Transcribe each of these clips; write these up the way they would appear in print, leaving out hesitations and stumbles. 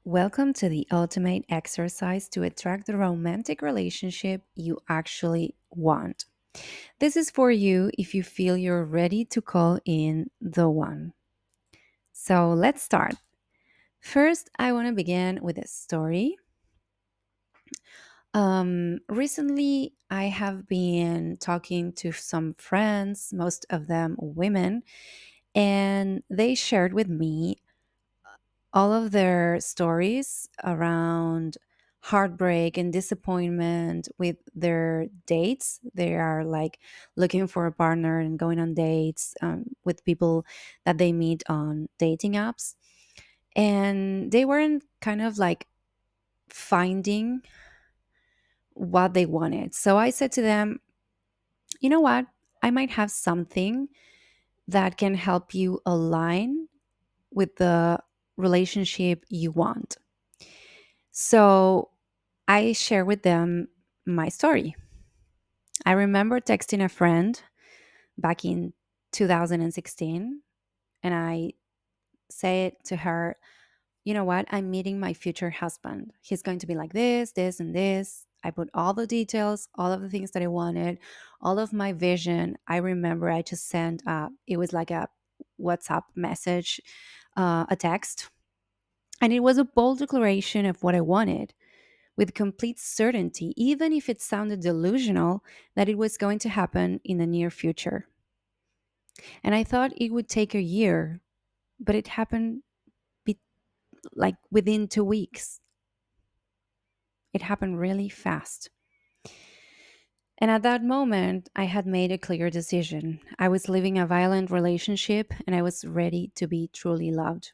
Welcome to the ultimate exercise to attract the romantic relationship you actually want. This is for you if you feel you're ready to call in the one. So let's start. First, I want to begin with a story. Recently, I have been talking to some friends, most of them women, and they shared with me all of their stories around heartbreak and disappointment with their dates. They are like looking for a partner and going on dates with people that they meet on dating apps. And they weren't kind of like finding what they wanted. So I said to them, you know what? I might have something that can help you align with the relationship you want. So I share with them my story. I remember texting a friend back in 2016, and I said to her, you know what? I'm meeting my future husband. He's going to be like this, and this. I put all the details, all of the things that I wanted, all of my vision. I remember I just sent, it was like a WhatsApp message, a text, and it was a bold declaration of what I wanted with complete certainty, even if it sounded delusional, that it was going to happen in the near future. And I thought it would take a year, but it happened be- like within 2 weeks. It happened really fast. And at that moment, I had made a clear decision. I was living a violent relationship and I was ready to be truly loved.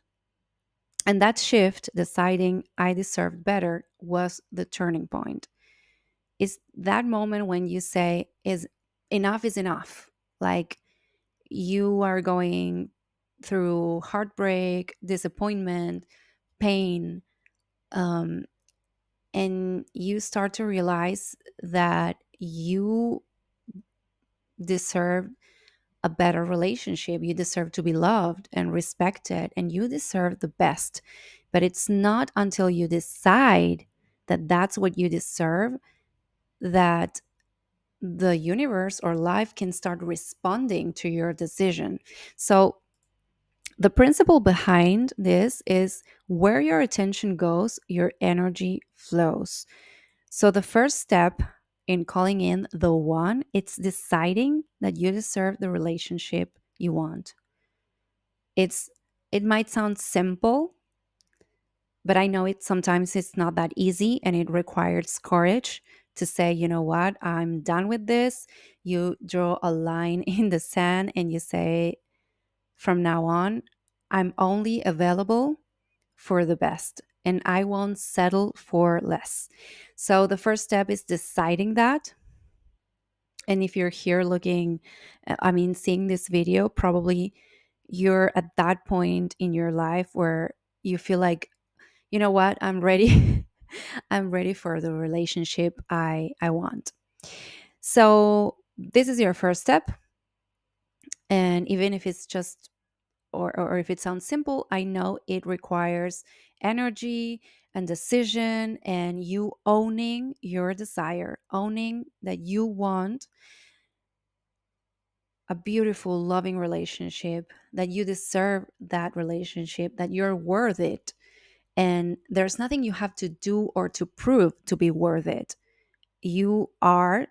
And that shift, deciding I deserved better, was the turning point. Is that moment when you say is enough. Like you are going through heartbreak, disappointment, pain, um, and you start to realize that you deserve a better relationship. You deserve to be loved and respected, and you deserve the best. But it's not until you decide that that's what you deserve that the universe or life can start responding to your decision. So, the principle behind this is where your attention goes, your energy flows. So, the first step in calling in the one, it's deciding that you deserve the relationship you want. It's it might sound simple, but I know it sometimes it's not that easy and it requires courage to say, you know what, I'm done with this. You draw a line in the sand and you say, from now on, I'm only available for the best and I won't settle for less. So the first step is deciding that. And if you're here looking, seeing this video, probably you're at that point in your life where you feel like, you know what, I'm ready. I'm ready for the relationship I want. So this is your first step. And even if it's just or if it sounds simple, I know it requires energy and decision and you owning your desire, owning that you want a beautiful, loving relationship, that you deserve that relationship, that you're worth it. And there's nothing you have to do or to prove to be worth it. You are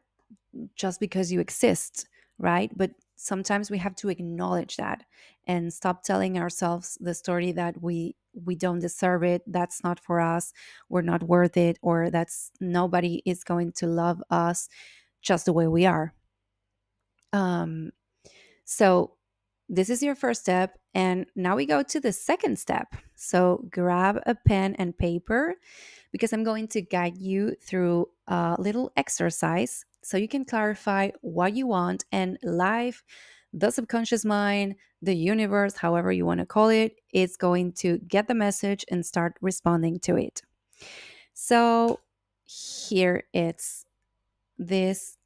just because you exist, right? But sometimes we have to acknowledge that and stop telling ourselves the story that we don't deserve it, that's not for us, we're not worth it, or that's nobody is going to love us just the way we are. Um, so this is your first step. And now we go to the second step. So grab a pen and paper because I'm going to guide you through a little exercise so you can clarify what you want and life, the subconscious mind, the universe, however you want to call it, is going to get the message and start responding to it. So here it's this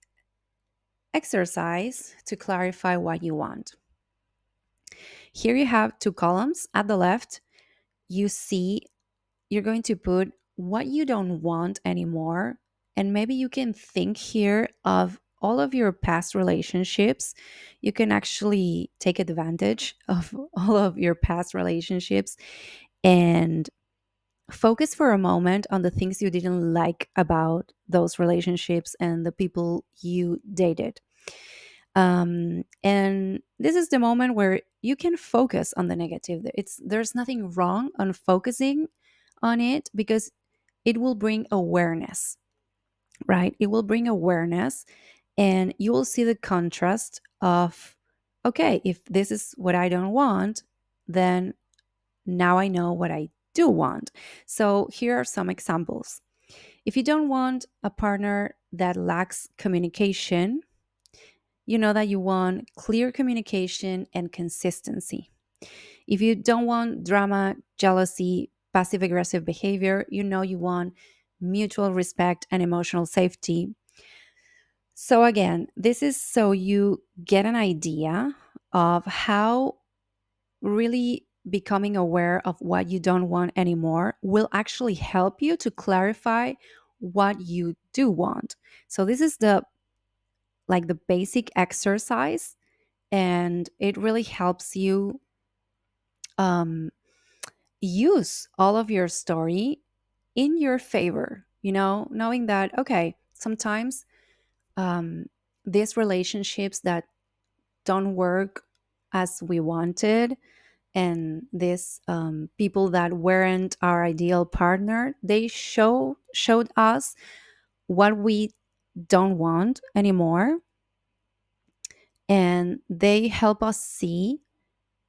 exercise to clarify what you want. Here you have two columns. At the left, you see you're going to put what you don't want anymore. And maybe you can think here of all of your past relationships. You can actually take advantage of all of your past relationships and focus for a moment on the things you didn't like about those relationships and the people you dated. And this is the moment where you can focus on the negative. There's nothing wrong on focusing on it, because it will bring awareness, right? It will bring awareness, and you will see the contrast of, okay, if this is what I don't want, then now I know what I do want. So here are some examples. If you don't want a partner that lacks communication, you know that you want clear communication and consistency. If you don't want drama, jealousy, passive aggressive behavior, you know you want mutual respect and emotional safety. So, again, this is so you get an idea of how really becoming aware of what you don't want anymore will actually help you to clarify what you do want. So, this is the basic exercise, and it really helps you um, use all of your story in your favor, knowing that, okay, sometimes um, these relationships that don't work as we wanted, and these people that weren't our ideal partner, they showed us what we don't want anymore, and they help us see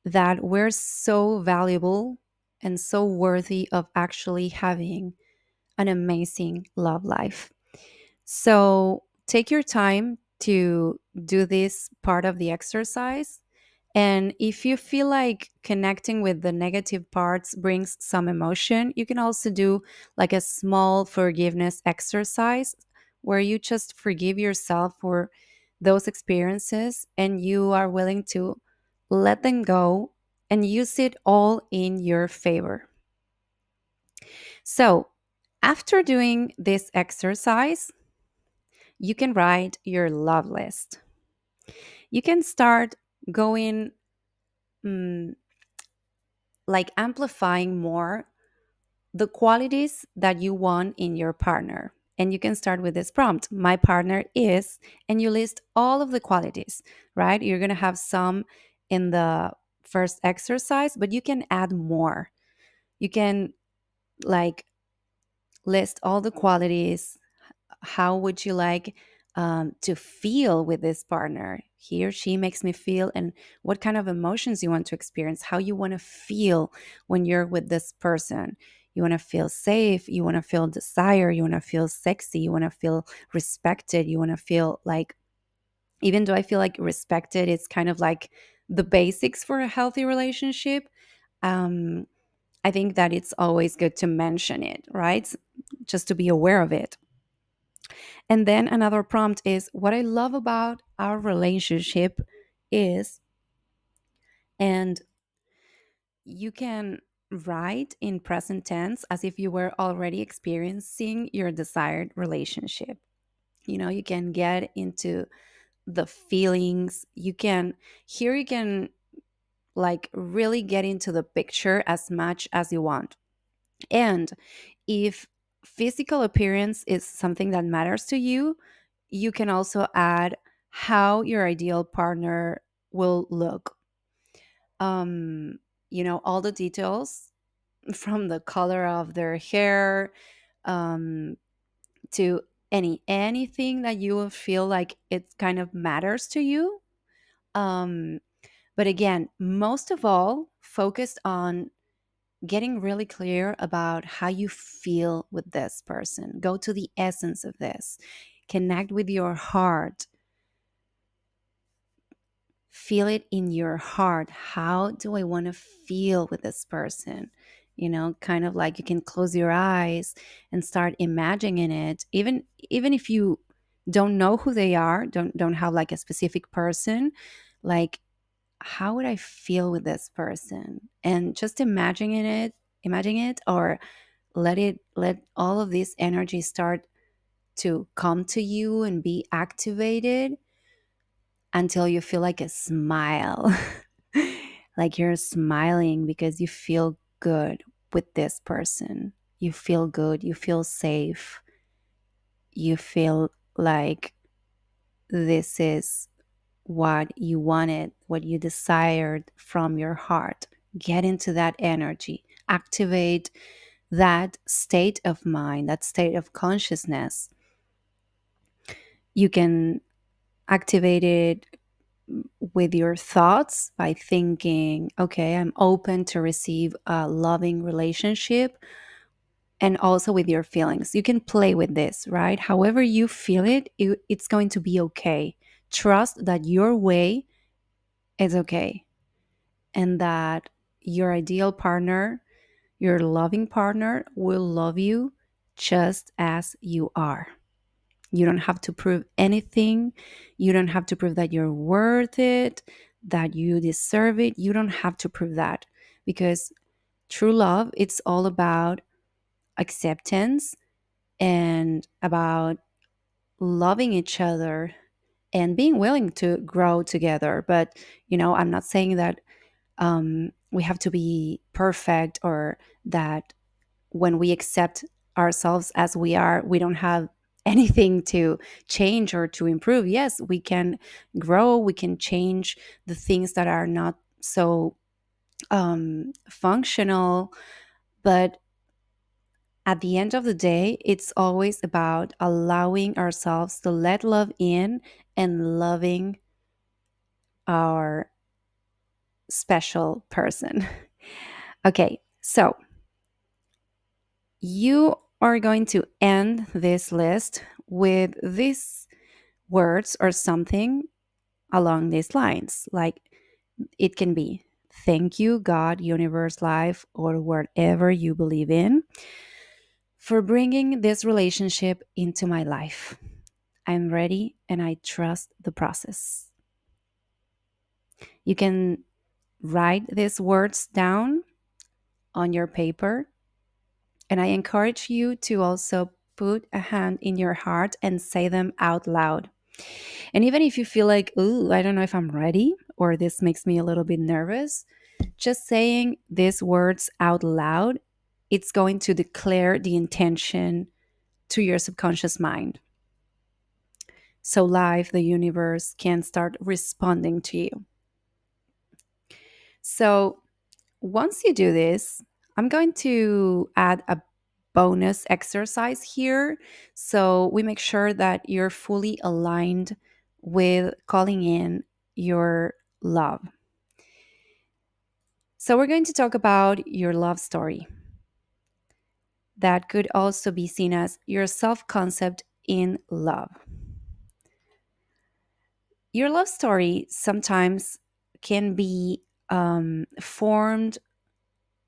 that we're so valuable and so worthy of actually having an amazing love life. So take your time to do this part of the exercise. And if you feel like connecting with the negative parts brings some emotion, you can also do like a small forgiveness exercise where you just forgive yourself for those experiences and you are willing to let them go and use it all in your favor. So, after doing this exercise, you can write your love list. You can start going, mm, like amplifying more the qualities that you want in your partner. And you can start with this prompt: my partner is, and you list all of the qualities, right? You're going to have some in the first exercise, but you can add more. You can like list all the qualities. How would you like to feel with this partner? He or she makes me feel, and what kind of emotions you want to experience, how you want to feel when you're with this person. You want to feel safe, you want to feel desire, you want to feel sexy, you want to feel respected, you want to feel like, even though I feel like respected, it's kind of like the basics for a healthy relationship. Um, I think that it's always good to mention it, right? Just to be aware of it. And then another prompt is: what I love about our relationship is, and you can write in present tense as if you were already experiencing your desired relationship. You can get into the feelings. You can like really get into the picture as much as you want. And if physical appearance is something that matters to you, you can also add how your ideal partner will look. Um, all the details from the color of their hair um, to anything that you will feel like it kind of matters to you. Um, but again, most of all, focused on getting really clear about how you feel with this person. Go to the essence of this. Connect with your heart. Feel it in your heart. How do I want to feel with this person? Kind of like you can close your eyes and start imagining it. Even if you don't know who they are, don't have like a specific person, like, how would I feel with this person? And just imagine it, or let all of this energy start to come to you and be activated until you feel like a smile. Like you're smiling because you feel good with this person. You feel good, you feel safe, you feel like this is what you wanted, what you desired from your heart. Get into that energy, activate that state of mind, that state of consciousness. You can activate it with your thoughts by thinking, okay, I'm open to receive a loving relationship, and also with your feelings. You can play with this, right? However you feel it's going to be okay. Trust that your way is okay, and that your ideal partner, your loving partner, will love you just as you are. You don't have to prove anything. You don't have to prove that you're worth it, that you deserve it. You don't have to prove that, because true love, it's all about acceptance and about loving each other and being willing to grow together. But, I'm not saying that we have to be perfect, or that when we accept ourselves as we are, we don't have anything to change or to improve. Yes, we can grow, we can change the things that are not so functional, but at the end of the day, it's always about allowing ourselves to let love in and loving our special person. Okay, so you are going to end this list with these words or something along these lines. Like, it can be thank you, God, universe, life, or whatever you believe in, for bringing this relationship into my life. I'm ready and I trust the process. You can write these words down on your paper, and I encourage you to also put a hand in your heart and say them out loud. And even if you feel like, ooh, I don't know if I'm ready, or this makes me a little bit nervous, just saying these words out loud, it's going to declare the intention to your subconscious mind. So life, the universe, can start responding to you. So once you do this, I'm going to add a bonus exercise here. So we make sure that you're fully aligned with calling in your love. So we're going to talk about your love story. That could also be seen as your self concept in love. Your love story sometimes can be formed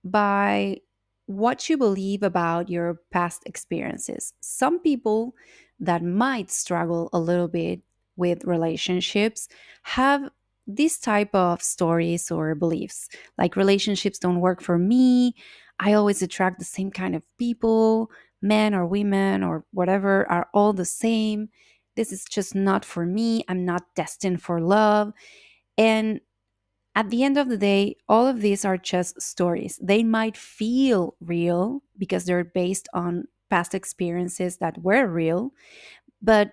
by what you believe about your past experiences. Some people that might struggle a little bit with relationships have this type of stories or beliefs, like relationships don't work for me. I always attract the same kind of people, men or women or whatever are all the same. This is just not for me. I'm not destined for love. And at the end of the day, all of these are just stories. They might feel real because they're based on past experiences that were real, but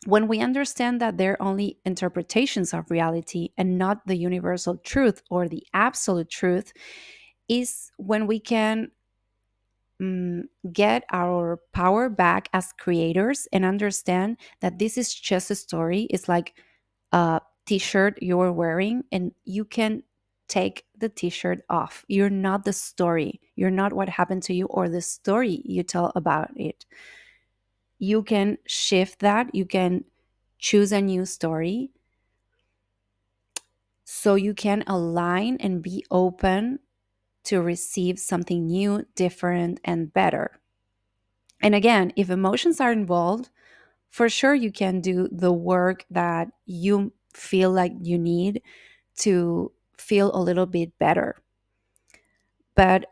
when we understand that they're only interpretations of reality and not the universal truth or the absolute truth, is when we can mm, get our power back as creators and understand that this is just a story. It's like a t-shirt you're wearing, and you can take the t-shirt off. You're not the story. You're not what happened to you or the story you tell about it. You can shift that. You can choose a new story, so you can align and be open to receive something new, different, and better. And again, if emotions are involved, for sure you can do the work that you feel like you need to feel a little bit better. But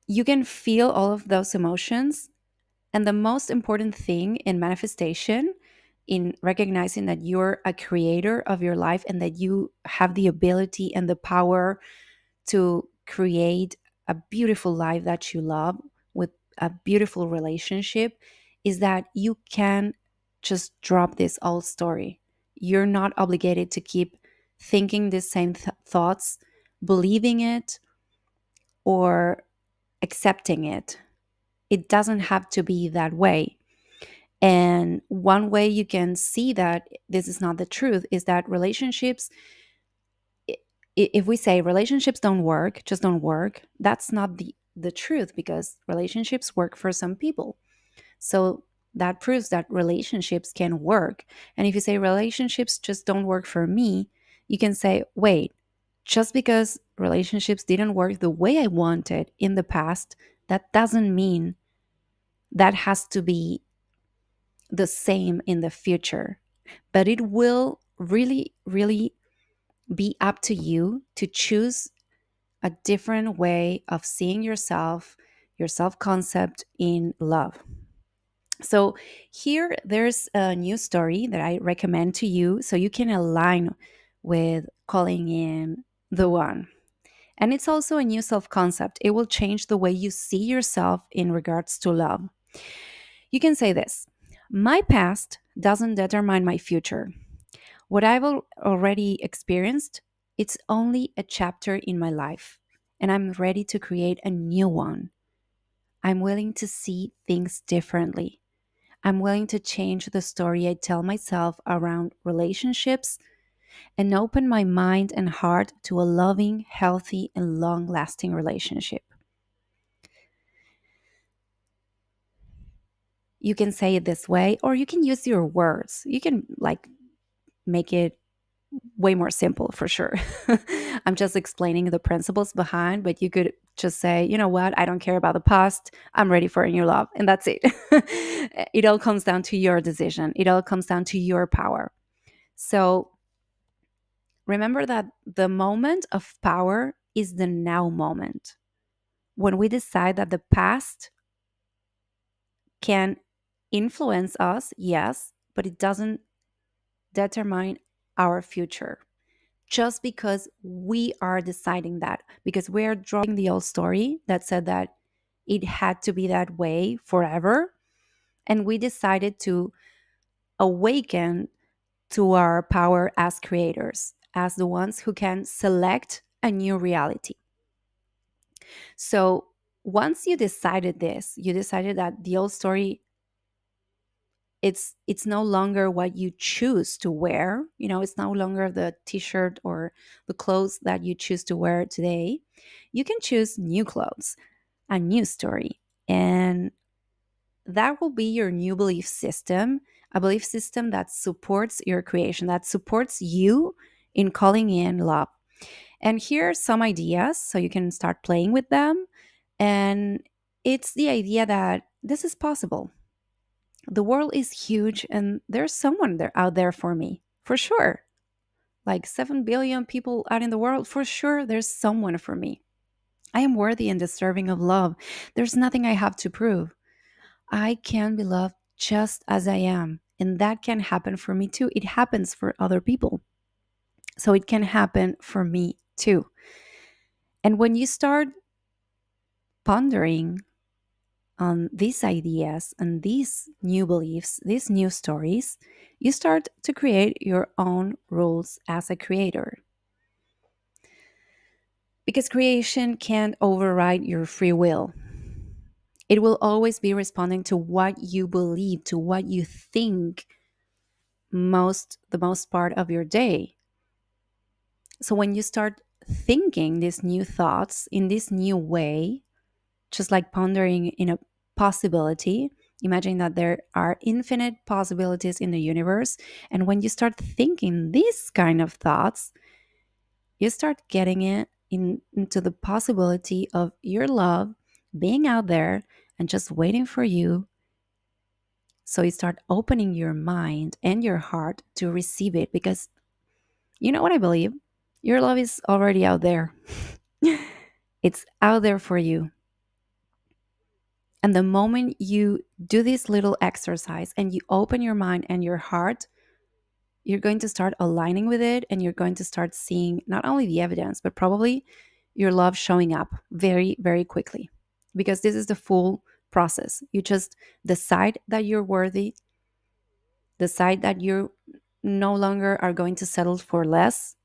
You can feel all of those emotions. And the most important thing in manifestation, in recognizing that you're a creator of your life and that you have the ability and the power to create a beautiful life that you love with a beautiful relationship, is that you can just drop this old story. You're not obligated to keep thinking the same thoughts, believing it, or accepting it. It doesn't have to be that way. And one way you can see that this is not the truth is that relationships, if we say relationships don't work, just don't work, that's not the truth, because relationships work for some people. So that proves that relationships can work. And if you say relationships just don't work for me, you can say, wait, just because relationships didn't work the way I wanted in the past, that doesn't mean that has to be the same in the future. But it will really, really be up to you to choose a different way of seeing yourself, your self concept in love. So, here there's a new story that I recommend to you so you can align with calling in the one. And it's also a new self concept. It will change the way you see yourself in regards to love. You can say this: my past doesn't determine my future. What I've already experienced, it's only a chapter in my life, and I'm ready to create a new one. I'm willing to see things differently. I'm willing to change the story I tell myself around relationships and open my mind and heart to a loving, healthy, and long lasting relationship. You can say it this way, or you can use your words. You can make it way more simple for sure. I'm just explaining the principles behind, but you could just say, you know what, I don't care about the past. I'm ready for a new love. And that's it. It all comes down to your decision, it all comes down to your power. So remember that the moment of power is the now moment. When we decide that the past can influence us, yes, but it doesn't determine our future. Just because we are deciding that, because we're dropping the old story that said that it had to be that way forever. And we decided to awaken to our power as creators, as the ones who can select a new reality. So once you decided this, you decided that the old story, it's no longer what you choose to wear. It's no longer the t-shirt or the clothes that you choose to wear today. You can choose new clothes, a new story, and that will be your new belief system, a belief system that supports your creation, that supports you in calling in love. And here are some ideas so you can start playing with them. And it's the idea that this is possible. The world is huge and there's someone there out there for me, for sure. Like 7 billion people out in the world, for sure there's someone for me. I am worthy and deserving of love. There's nothing I have to prove. I can be loved just as I am, and that can happen for me too. It happens for other people, so it can happen for me too. And when you start pondering on these ideas and these new beliefs, these new stories, you start to create your own rules as a creator. Because creation can't override your free will. It will always be responding to what you believe, to what you think the most part of your day. So when you start thinking these new thoughts in this new way, just like pondering in a possibility, imagine that there are infinite possibilities in the universe. And when you start thinking these kind of thoughts, you start getting into the possibility of your love being out there and just waiting for you. So you start opening your mind and your heart to receive it, because you know what I believe? Your love is already out there. It's out there for you. And the moment you do this little exercise and you open your mind and your heart, you're going to start aligning with it, and you're going to start seeing not only the evidence, but probably your love showing up very, very quickly. Because this is the full process. You just decide that you're worthy, decide that you no longer are going to settle for less.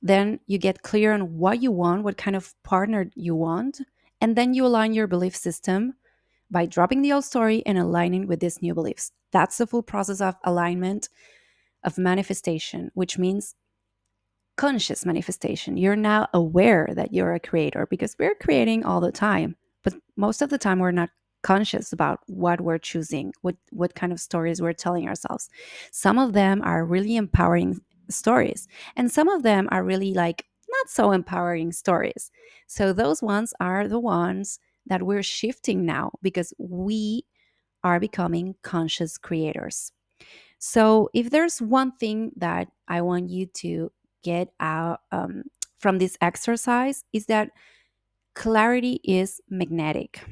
Then you get clear on what you want, what kind of partner you want, and then you align your belief system by dropping the old story and aligning with these new beliefs. That's the full process of alignment, of manifestation, which means conscious manifestation. You're now aware that you're a creator, because we're creating all the time, but most of the time we're not conscious about what we're choosing, what kind of stories we're telling ourselves. Some of them are really empowering stories, and some of them are really like not so empowering stories. So those ones are the ones that we're shifting now, because we are becoming conscious creators. So, if there's one thing that I want you to get out from this exercise, is that clarity is magnetic.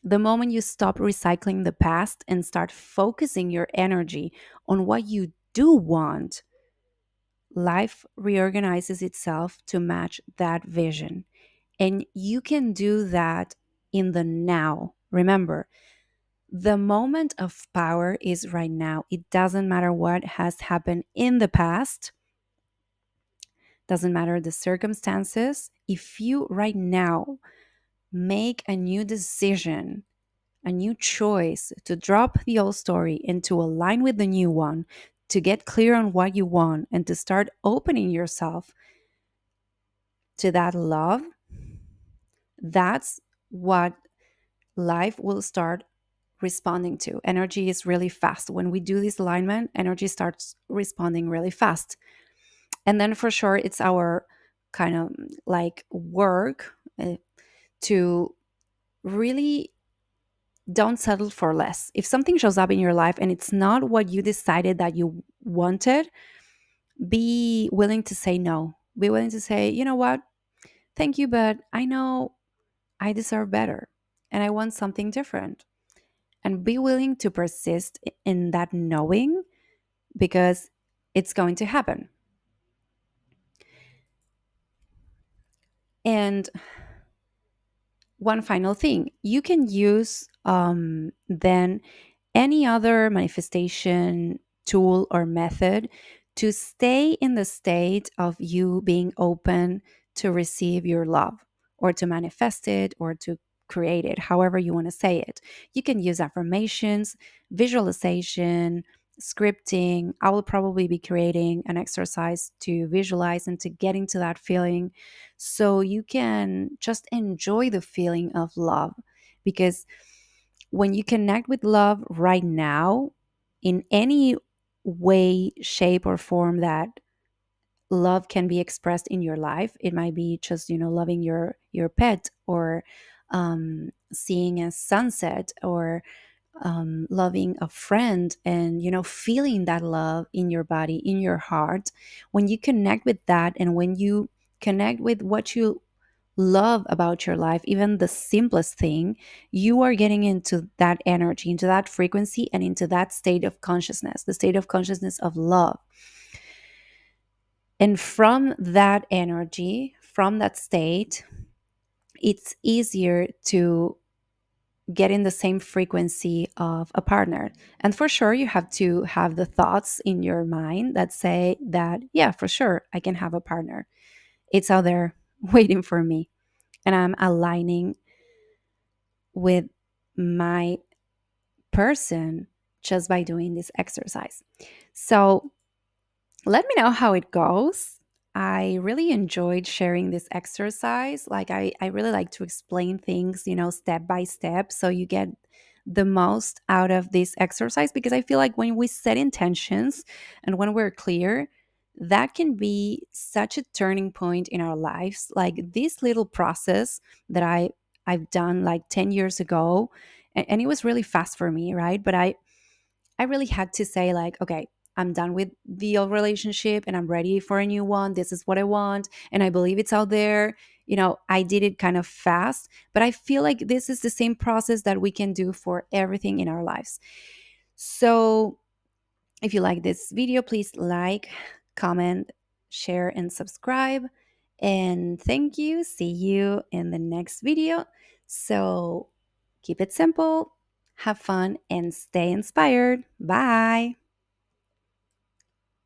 The moment you stop recycling the past and start focusing your energy on what you do want, life reorganizes itself to match that vision. And you can do that in the now. Remember, the moment of power is right now. It doesn't matter what has happened in the past, doesn't matter the circumstances. If you right now make a new decision, a new choice to drop the old story and to align with the new one, to get clear on what you want and to start opening yourself to that love, that's what life will start responding to. Energy is really fast. When we do this alignment, energy starts responding really fast. And then for sure, it's our kind of like work to really don't settle for less. If something shows up in your life and it's not what you decided that you wanted, be willing to say no. Be willing to say, you know what? Thank you, but I know I deserve better and I want something different. And be willing to persist in that knowing, because it's going to happen. And one final thing, you can use then any other manifestation tool or method to stay in the state of you being open to receive your love, or to manifest it, or to create it, however you want to say it. You can use affirmations, visualization, scripting. I will probably be creating an exercise to visualize and to get into that feeling, so you can just enjoy the feeling of love. Because when you connect with love right now, in any way, shape, or form that love can be expressed in your life, it might be just, loving your pet, or seeing a sunset, or loving a friend, and feeling that love in your body, in your heart. When you connect with that, and when you connect with what you love about your life, even the simplest thing, you are getting into that energy, into that frequency, and into that state of consciousness, the state of consciousness of love. And from that energy, from that state, it's easier to get in the same frequency of a partner. And for sure, you have to have the thoughts in your mind that say that, yeah, for sure, I can have a partner. It's out there waiting for me. And I'm aligning with my person just by doing this exercise. So let me know how it goes. I really enjoyed sharing this exercise. Like, I really like to explain things, step by step, so you get the most out of this exercise, because I feel like when we set intentions and when we're clear, that can be such a turning point in our lives. Like this little process that I've done like 10 years ago, and it was really fast for me, right? But I really had to say, like, okay, I'm done with the old relationship and I'm ready for a new one. This is what I want. And I believe it's out there. I did it kind of fast, but I feel like this is the same process that we can do for everything in our lives. So if you like this video, please like, comment, share, and subscribe. And thank you. See you in the next video. So keep it simple, have fun, and stay inspired. Bye.